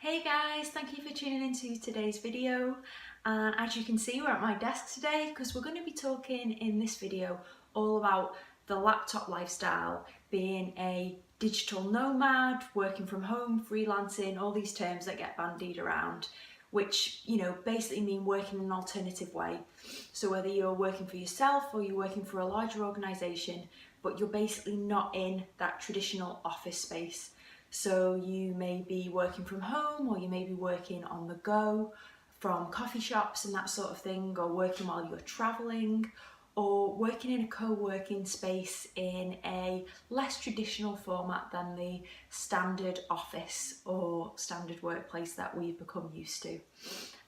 Hey guys, thank you for tuning into today's video. And as you can see, we're at my desk today because we're going to be talking in this video all about the laptop lifestyle, being a digital nomad, working from home, freelancing, all these terms that get bandied around, which, basically mean working in an alternative way. So whether you're working for yourself or you're working for a larger organization, but you're basically not in that traditional office space. So you may be working from home, or you may be working on the go from coffee shops and that sort of thing, or working while you're traveling, or working in a co-working space in a less traditional format than the standard office or standard workplace that we've become used to.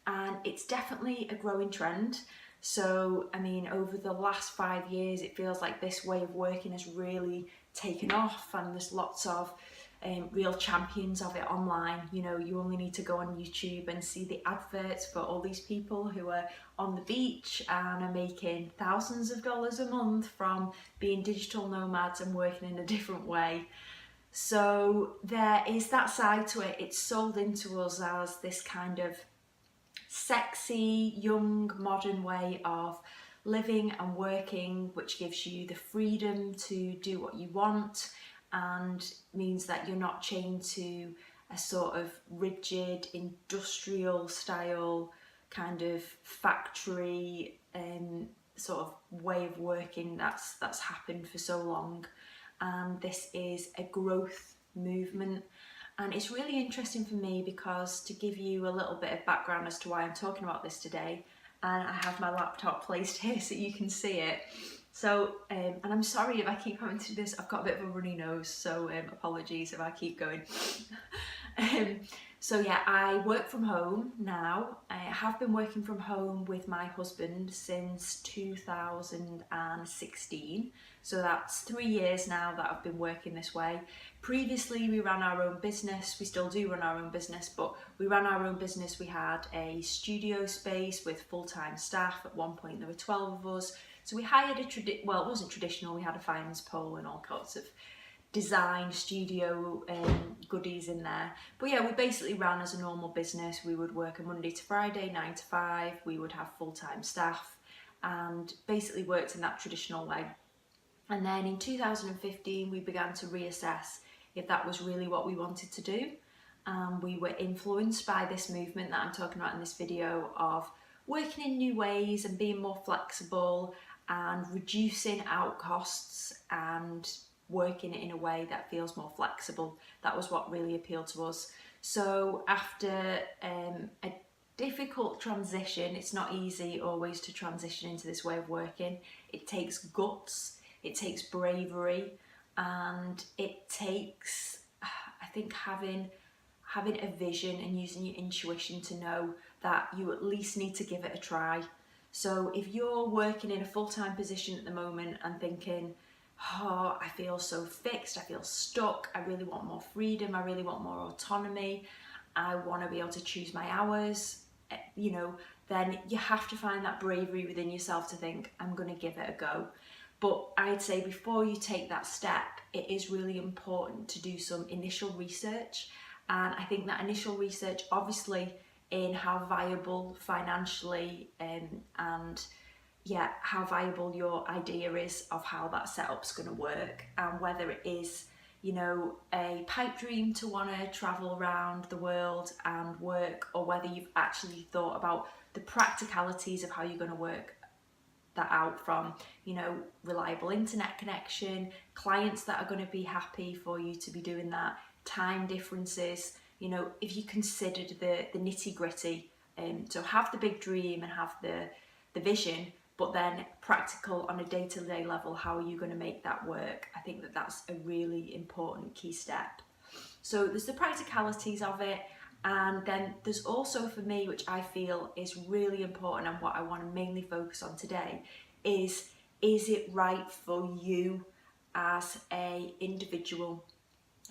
And it's definitely a growing trend. So, over the last 5 years, it feels like this way of working has really taken off, and there's lots of real champions of it online. You only need to go on YouTube and see the adverts for all these people who are on the beach and are making thousands of dollars a month from being digital nomads and working in a different way. So there is that side to it. It's sold into us as this kind of sexy, young, modern way of living and working, which gives you the freedom to do what you want and means that you're not chained to a sort of rigid industrial style kind of factory sort of way of working that's happened for so long. And this is a growth movement. And it's really interesting for me because, to give you a little bit of background as to why I'm talking about this today, and I have my laptop placed here so you can see it. So, and I'm sorry if I keep coming to this, I've got a bit of a runny nose, so apologies if I keep going. So yeah, I work from home now. I have been working from home with my husband since 2016. So that's 3 years now that I've been working this way. Previously, we ran our own business. We still do run our own business, but we ran our own business. We had a studio space with full-time staff. At one point, there were 12 of us. So we hired it wasn't traditional. We had a finance pole and all sorts of design studio goodies in there. But yeah, we basically ran as a normal business. We would work a Monday to Friday, 9 to 5. We would have full-time staff and basically worked in that traditional way. And then in 2015, we began to reassess if that was really what we wanted to do. We were influenced by this movement that I'm talking about in this video of working in new ways and being more flexible and reducing out costs and working it in a way that feels more flexible. That was what really appealed to us. So after a difficult transition, it's not easy always to transition into this way of working. It takes guts, it takes bravery, and it takes, I think, having a vision and using your intuition to know that you at least need to give it a try. So if you're working in a full-time position at the moment and thinking, oh, I feel so fixed, I feel stuck, I really want more freedom, I really want more autonomy, I want to be able to choose my hours, then you have to find that bravery within yourself to think, I'm going to give it a go. But I'd say before you take that step, it is really important to do some initial research. And I think that initial research, obviously, in how viable financially and how viable your idea is of how that setup's going to work, and whether it is, a pipe dream to want to travel around the world and work, or whether you've actually thought about the practicalities of how you're going to work that out from, reliable internet connection, clients that are going to be happy for you to be doing that, time differences, if you considered the nitty gritty, so have the big dream and have the vision, but then practical on a day-to-day level, how are you going to make that work? I think that's a really important key step. So there's the practicalities of it, and then there's also, for me, which I feel is really important and what I want to mainly focus on today, is it right for you as a individual?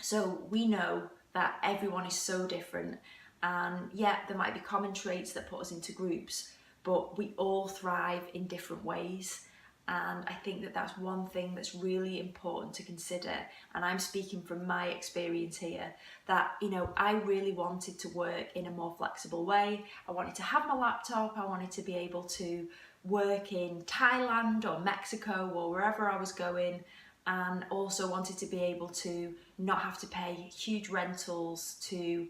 So we know that everyone is so different, and there might be common traits that put us into groups, but we all thrive in different ways. And I think that that's one thing that's really important to consider. And I'm speaking from my experience here, that, you know, I really wanted to work in a more flexible way. I wanted to have my laptop. I wanted to be able to work in Thailand or Mexico or wherever I was going, and also wanted to be able to not have to pay huge rentals to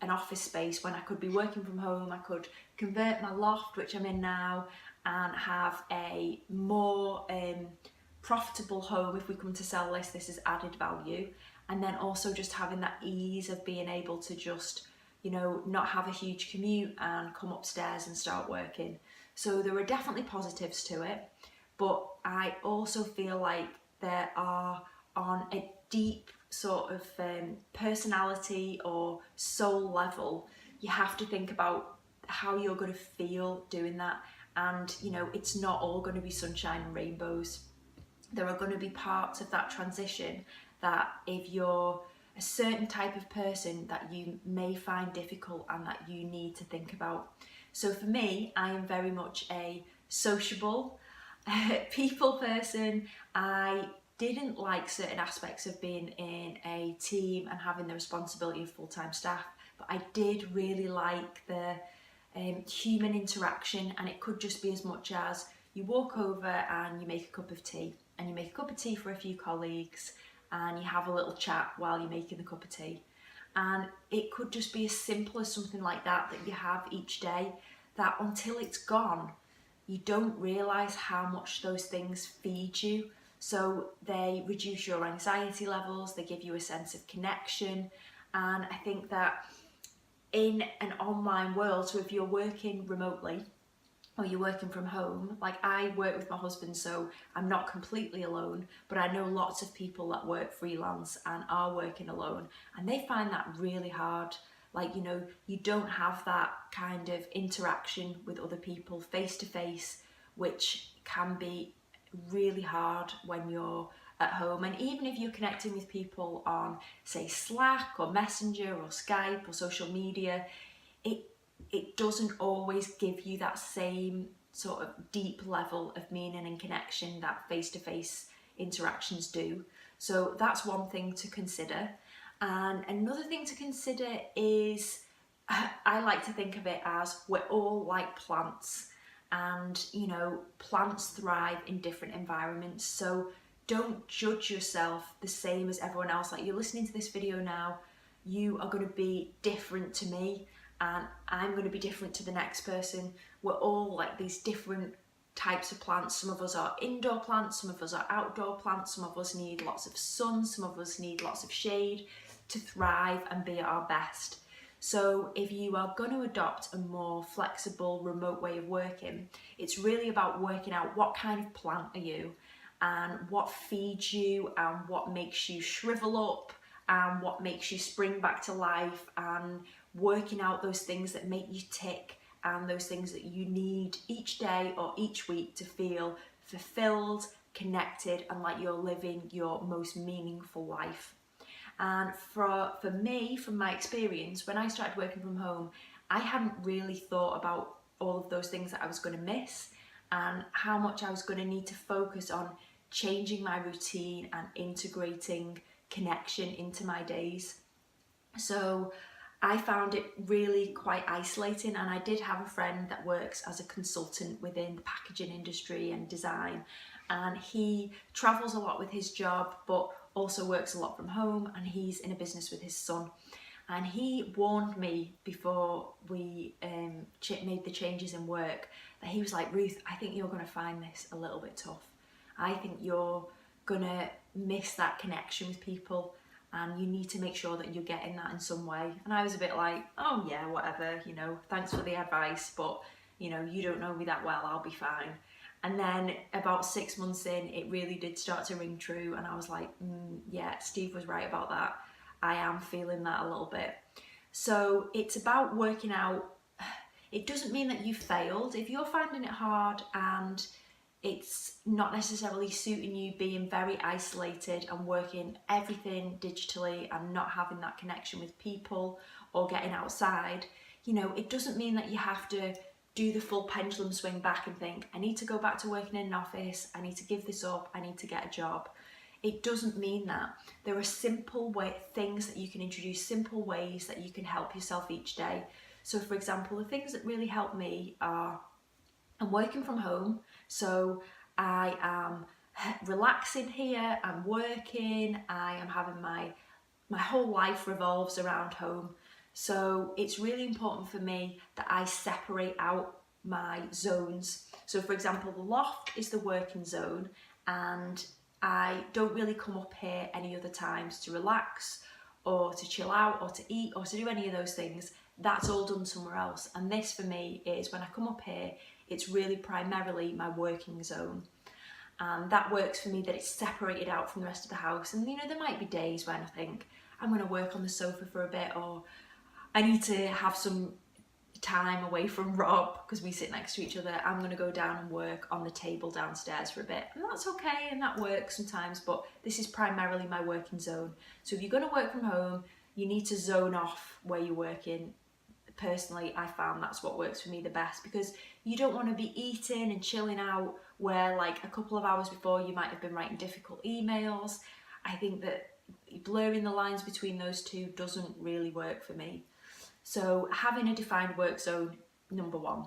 an office space when I could be working from home. I could convert my loft, which I'm in now, and have a more profitable home. If we come to sell this is added value. And then also just having that ease of being able to just, you know, not have a huge commute and come upstairs and start working. So there are definitely positives to it, but I also feel like there are, on a deep sort of personality or soul level, you have to think about how you're going to feel doing that. And, you know, it's not all going to be sunshine and rainbows. There are going to be parts of that transition that, if you're a certain type of person, that you may find difficult and that you need to think about. So for me, I am very much a sociable people person. I didn't like certain aspects of being in a team and having the responsibility of full-time staff, but I did really like the human interaction. And it could just be as much as you walk over and you make a cup of tea, and you make a cup of tea for a few colleagues, and you have a little chat while you're making the cup of tea. And it could just be as simple as something like that you have each day, that until it's gone, you don't realise how much those things feed you. So they reduce your anxiety levels, they give you a sense of connection. And I think that in an online world, so if you're working remotely or you're working from home, like I work with my husband, so I'm not completely alone, but I know lots of people that work freelance and are working alone, and they find that really hard. Like, you know, you don't have that kind of interaction with other people face to face, which can be really hard when you're at home. And even if you're connecting with people on, say, Slack or Messenger or Skype or social media, it doesn't always give you that same sort of deep level of meaning and connection that face-to-face interactions do. So that's one thing to consider. And another thing to consider is, I like to think of it as, we're all like plants, and, you know, plants thrive in different environments. So don't judge yourself the same as everyone else. Like, you're listening to this video now, you are going to be different to me, and I'm going to be different to the next person. We're all like these different types of plants. Some of us are indoor plants, some of us are outdoor plants, some of us need lots of sun, some of us need lots of shade to thrive and be at our best. So if you are going to adopt a more flexible, remote way of working, it's really about working out what kind of plant are you, and what feeds you, and what makes you shrivel up, and what makes you spring back to life, and working out those things that make you tick, and those things that you need each day or each week to feel fulfilled, connected, and like you're living your most meaningful life. And for me, from my experience, when I started working from home, I hadn't really thought about all of those things that I was going to miss, and how much I was going to need to focus on changing my routine and integrating connection into my days. So I found it really quite isolating, and I did have a friend that works as a consultant within the packaging industry and design, and he travels a lot with his job but also works a lot from home, and he's in a business with his son. And he warned me before we made the changes in work, that he was like, Ruth, I think you're going to find this a little bit tough. I think you're going to miss that connection with people, and you need to make sure that you're getting that in some way. And I was a bit like, oh yeah, whatever, you know, thanks for the advice, but, you know, you don't know me that well, I'll be fine. And then about 6 months in, it really did start to ring true, and I was like, yeah, Steve was right about that. I am feeling that a little bit. So it's about working out. It doesn't mean that you failed. If you're finding it hard and it's not necessarily suiting you, being very isolated and working everything digitally and not having that connection with people or getting outside, you know, it doesn't mean that you have to do the full pendulum swing back and think, I need to go back to working in an office, I need to give this up, I need to get a job. It doesn't mean that. There are simple things that you can introduce, simple ways that you can help yourself each day. So for example, the things that really help me are, I'm working from home, so I am relaxing here, I'm working, I am having my whole life revolves around home. So it's really important for me that I separate out my zones. So for example, the loft is the working zone, and I don't really come up here any other times to relax or to chill out or to eat or to do any of those things. That's all done somewhere else. And this for me is, when I come up here, it's really primarily my working zone. And that works for me, that it's separated out from the rest of the house. And there might be days when I think I'm going to work on the sofa for a bit, or I need to have some time away from Rob because we sit next to each other. I'm going to go down and work on the table downstairs for a bit, and that's okay, and that works sometimes, but this is primarily my working zone. So if you're going to work from home, you need to zone off where you're working. Personally, I found that's what works for me the best, because you don't want to be eating and chilling out where like a couple of hours before you might have been writing difficult emails. I think that blurring the lines between those two doesn't really work for me. So having a defined work zone, number one.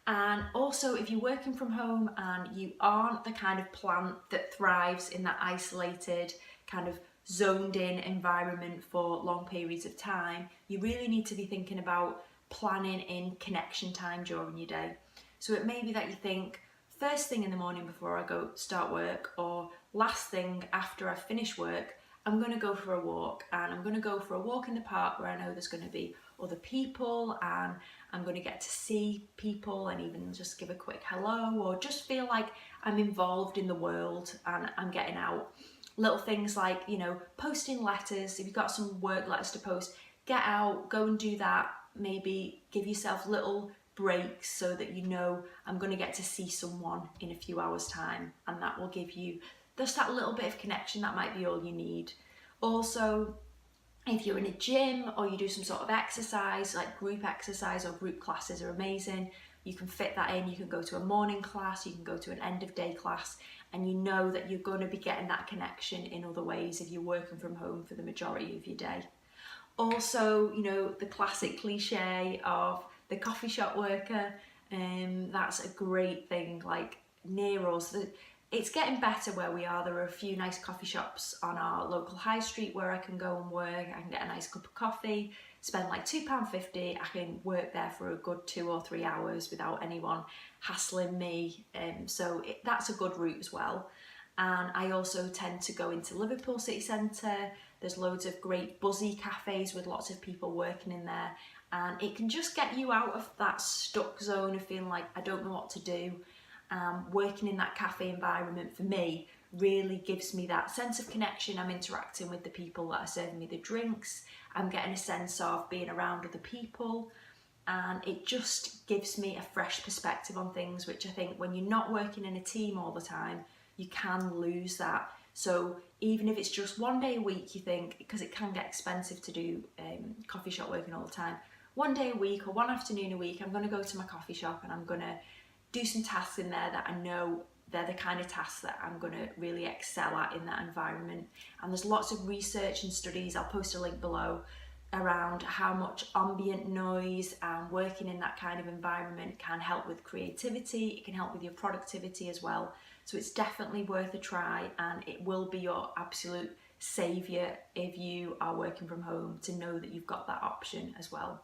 And also, if you're working from home and you aren't the kind of plant that thrives in that isolated, kind of zoned in environment for long periods of time, you really need to be thinking about planning in connection time during your day. So it may be that you think, first thing in the morning before I go start work, or last thing after I finish work, I'm going to go for a walk, and I'm going to go for a walk in the park where I know there's going to be other people, and I'm going to get to see people and even just give a quick hello, or just feel like I'm involved in the world and I'm getting out. Little things like, posting letters. If you've got some work letters to post, get out, go and do that. Maybe give yourself little breaks so that I'm going to get to see someone in a few hours time, and that will give you just that little bit of connection. That might be all you need. Also, if you're in a gym or you do some sort of exercise, like group exercise or group classes are amazing. You can fit that in. You can go to a morning class, you can go to an end of day class, and you know that you're going to be getting that connection in other ways if you're working from home for the majority of your day. Also, the classic cliche of the coffee shop worker, that's a great thing. Like near us, it's getting better where we are. There are a few nice coffee shops on our local high street where I can go and work. I can get a nice cup of coffee, spend like £2.50. I can work there for a good 2 or 3 hours without anyone hassling me. So that's a good route as well. And I also tend to go into Liverpool city centre. There's loads of great buzzy cafes with lots of people working in there. And it can just get you out of that stuck zone of feeling like I don't know what to do. Working in that cafe environment for me really gives me that sense of connection. I'm interacting with the people that are serving me the drinks. I'm getting a sense of being around other people, and it just gives me a fresh perspective on things, which I think when you're not working in a team all the time, you can lose that. So even if it's just one day a week, you think, because it can get expensive to do coffee shop working all the time, one day a week or one afternoon a week, I'm going to go to my coffee shop and I'm going to do some tasks in there that I know they're the kind of tasks that I'm going to really excel at in that environment. And there's lots of research and studies, I'll post a link below, around how much ambient noise and working in that kind of environment can help with creativity. It can help with your productivity as well. So it's definitely worth a try, and it will be your absolute saviour if you are working from home, to know that you've got that option as well.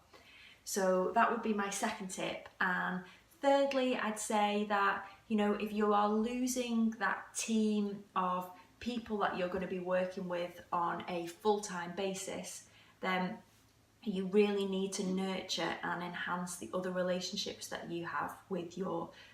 So that would be my second tip. And thirdly, I'd say that, if you are losing that team of people that you're going to be working with on a full-time basis, then you really need to nurture and enhance the other relationships that you have with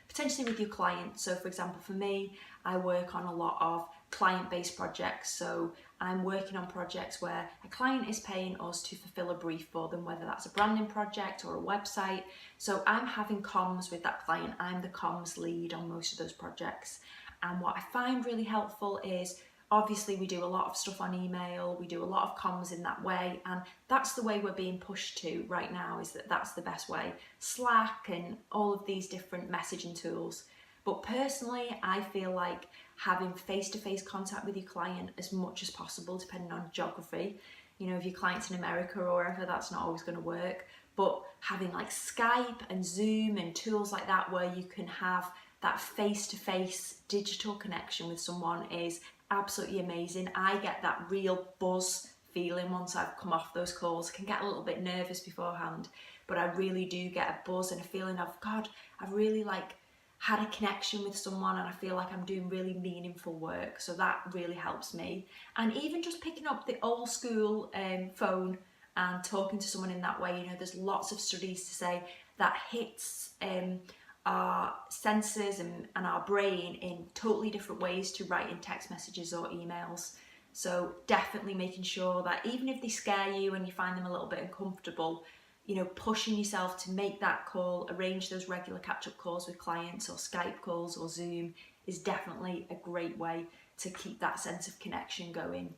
potentially with your clients. So for example, for me, I work on a lot of client-based projects. So I'm working on projects where a client is paying us to fulfill a brief for them, whether that's a branding project or a website. So I'm having comms with that client. I'm the comms lead on most of those projects. And what I find really helpful is Obviously, we do a lot of stuff on email, we do a lot of comms in that way, and that's the way we're being pushed to right now, is that that's the best way. Slack and all of these different messaging tools. But personally, I feel like having face-to-face contact with your client as much as possible, depending on geography. You know, if your client's in America or wherever, that's not always going to work. But having like Skype and Zoom and tools like that where you can have that face-to-face digital connection with someone is absolutely amazing. I get that real buzz feeling once I've come off those calls. I can get a little bit nervous beforehand, but I really do get a buzz and a feeling of, God, I've really like had a connection with someone and I feel like I'm doing really meaningful work. So that really helps me. And even just picking up the old school phone and talking to someone in that way, you know, there's lots of studies to say that hits our senses and our brain in totally different ways to writing text messages or emails. So definitely making sure that even if they scare you and you find them a little bit uncomfortable, you know, pushing yourself to make that call, arrange those regular catch-up calls with clients or Skype calls or Zoom is definitely a great way to keep that sense of connection going.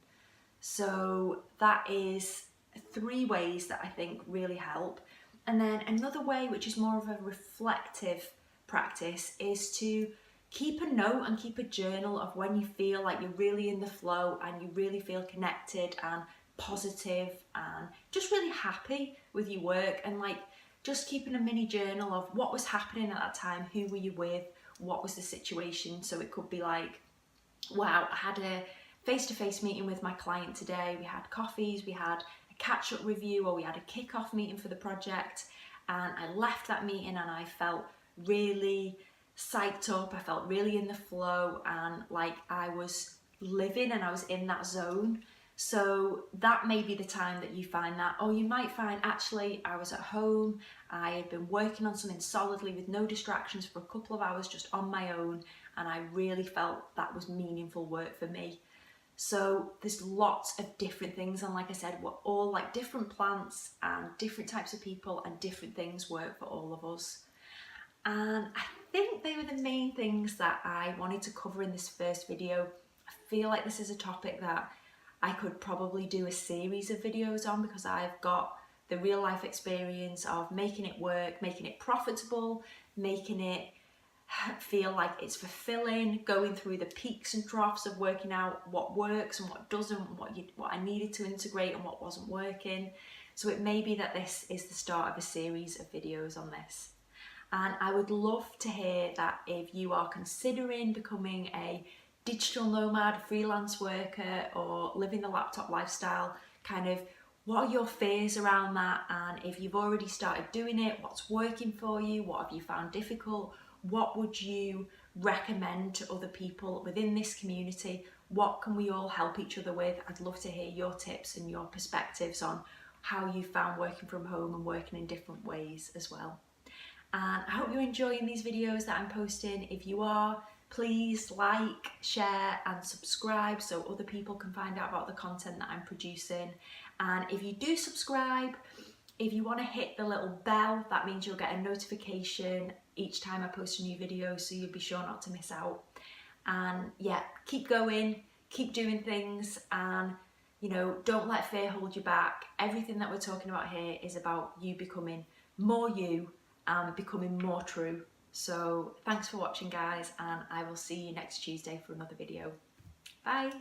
So that is 3 ways that I think really help. And then another way, which is more of a reflective practice, is to keep a note and keep a journal of when you feel like you're really in the flow and you really feel connected and positive and just really happy with your work, and like just keeping a mini journal of what was happening at that time, who were you with, what was the situation. So it could be like, wow, I had a face-to-face meeting with my client today, we had coffees, we had a catch-up review, or we had a kick-off meeting for the project, and I left that meeting and I felt really psyched up, I felt really in the flow and like I was living and I was in that zone. So that may be the time that you find that, or you might find actually I was at home, I had been working on something solidly with no distractions for a couple of hours just on my own, and I really felt that was meaningful work for me. So there's lots of different things, and like I said, we're all like different plants and different types of people, and different things work for all of us. And I think they were the main things that I wanted to cover in this first video. I feel like this is a topic that I could probably do a series of videos on, because I've got the real life experience of making it work, making it profitable, making it feel like it's fulfilling, going through the peaks and troughs of working out what works and what doesn't, what I needed to integrate and what wasn't working. So it may be that this is the start of a series of videos on this. And I would love to hear that if you are considering becoming a digital nomad, freelance worker, or living the laptop lifestyle, kind of what are your fears around that? And if you've already started doing it, what's working for you? What have you found difficult? What would you recommend to other people within this community? What can we all help each other with? I'd love to hear your tips and your perspectives on how you found working from home and working in different ways as well. And I hope you're enjoying these videos that I'm posting. If you are, please like, share and subscribe so other people can find out about the content that I'm producing. And if you do subscribe, if you want to hit the little bell, that means you'll get a notification each time I post a new video, so you'll be sure not to miss out. And yeah, keep going, keep doing things, and you know, don't let fear hold you back. Everything that we're talking about here is about you becoming more you and becoming more true. So thanks for watching, guys, and I will see you next Tuesday for another video. Bye.